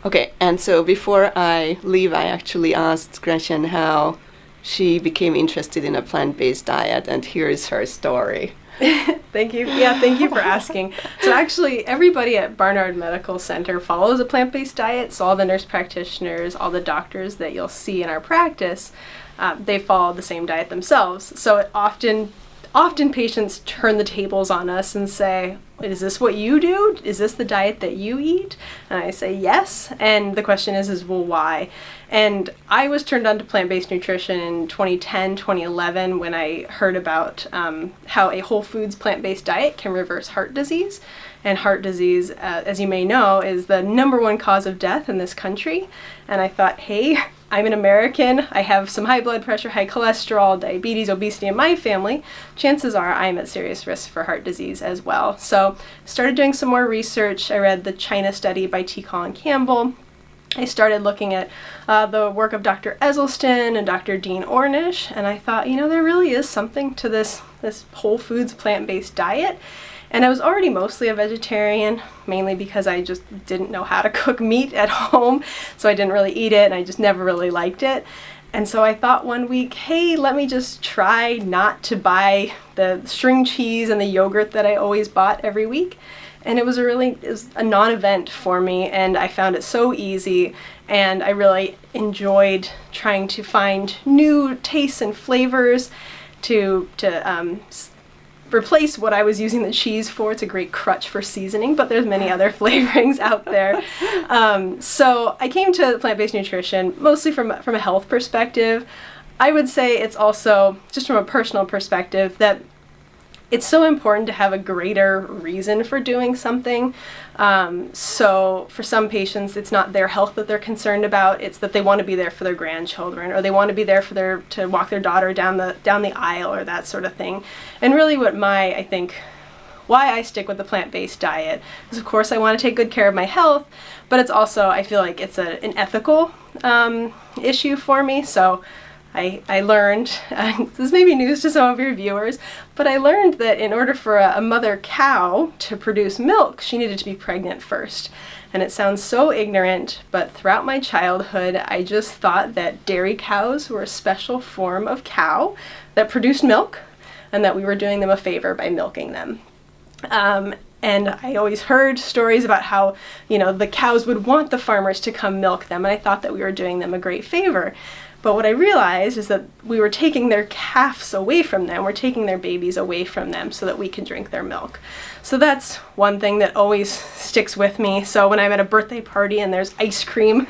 Okay, and so before I leave, I actually asked Gretchen how she became interested in a plant-based diet, and here is her story. Thank you. Yeah, thank you for asking. So actually, everybody at Barnard Medical Center follows a plant-based diet. So all the nurse practitioners, all the doctors that you'll see in our practice, they follow the same diet themselves. So it often patients turn the tables on us and say, is this what you do? Is this the diet that you eat? And I say yes. And the question is well, why? And I was turned on to plant-based nutrition in 2010, 2011 when I heard about how a whole foods plant-based diet can reverse heart disease. And heart disease, as you may know, is the #1 cause of death in this country. And I thought, hey, I'm an American, I have some high blood pressure, high cholesterol, diabetes, obesity in my family. Chances are I'm at serious risk for heart disease as well. So started doing some more research. I read the China study by T. Colin Campbell. I started looking at the work of Dr. Esselstyn and Dr. Dean Ornish, and I thought, there really is something to this whole foods plant-based diet. And I was already mostly a vegetarian, mainly because I just didn't know how to cook meat at home, so I didn't really eat it, and I just never really liked it. And so I thought one week, hey, let me just try not to buy the string cheese and the yogurt that I always bought every week. And it was a non-event for me, and I found it so easy, and I really enjoyed trying to find new tastes and flavors to replace what I was using the cheese for. It's a great crutch for seasoning, but there's many other flavorings out there. So I came to plant-based nutrition mostly from a health perspective. I would say it's also just from a personal perspective that it's so important to have a greater reason for doing something. So for some patients, it's not their health that they're concerned about, it's that they want to be there for their grandchildren, or they want to be there to walk their daughter down the aisle, or that sort of thing. And really why I stick with the plant-based diet is, of course, I want to take good care of my health, but it's also, I feel like it's an ethical issue for me. So I learned, this may be news to some of your viewers, but I learned that in order for a mother cow to produce milk, she needed to be pregnant first. And it sounds so ignorant, but throughout my childhood, I just thought that dairy cows were a special form of cow that produced milk, and that we were doing them a favor by milking them. And I always heard stories about how, the cows would want the farmers to come milk them, and I thought that we were doing them a great favor. But what I realized is that we were taking their calves away from them, we're taking their babies away from them so that we can drink their milk. So that's one thing that always sticks with me. So when I'm at a birthday party and there's ice cream,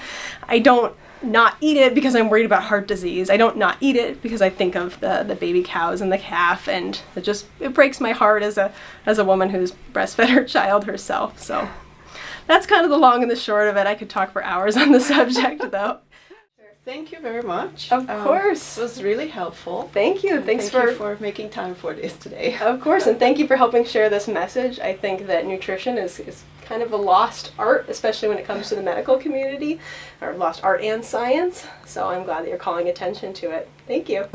I don't not eat it because I'm worried about heart disease. I don't not eat it because I think of the baby cows and the calf, and it breaks my heart as a woman who's breastfed her child herself. So that's kind of the long and the short of it. I could talk for hours on the subject though. Thank you very much. Of course. It was really helpful. Thank you. Thank you for making time for this today. Of course, and thank you for helping share this message. I think that nutrition is kind of a lost art, especially when it comes to the medical community, or lost art and science. So I'm glad that you're calling attention to it. Thank you.